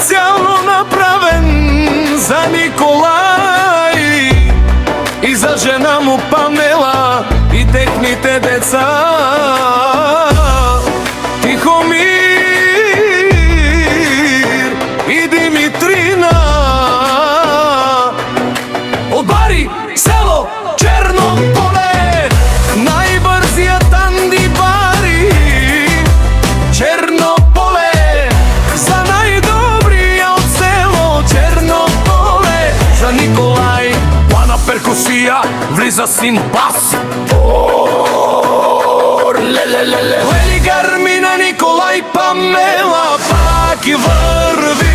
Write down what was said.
специјално направен за Николај и за жена му Памела и техните деца. Тихомир и Димитрина од Бари, село Черно поле. Најбрзиот Анди Бари, Черно поле. За најдобриот село Черно поле. За Николај, плана перкусија, влиза син бас. Лели Гармина, Николај, Памела, пак и врви.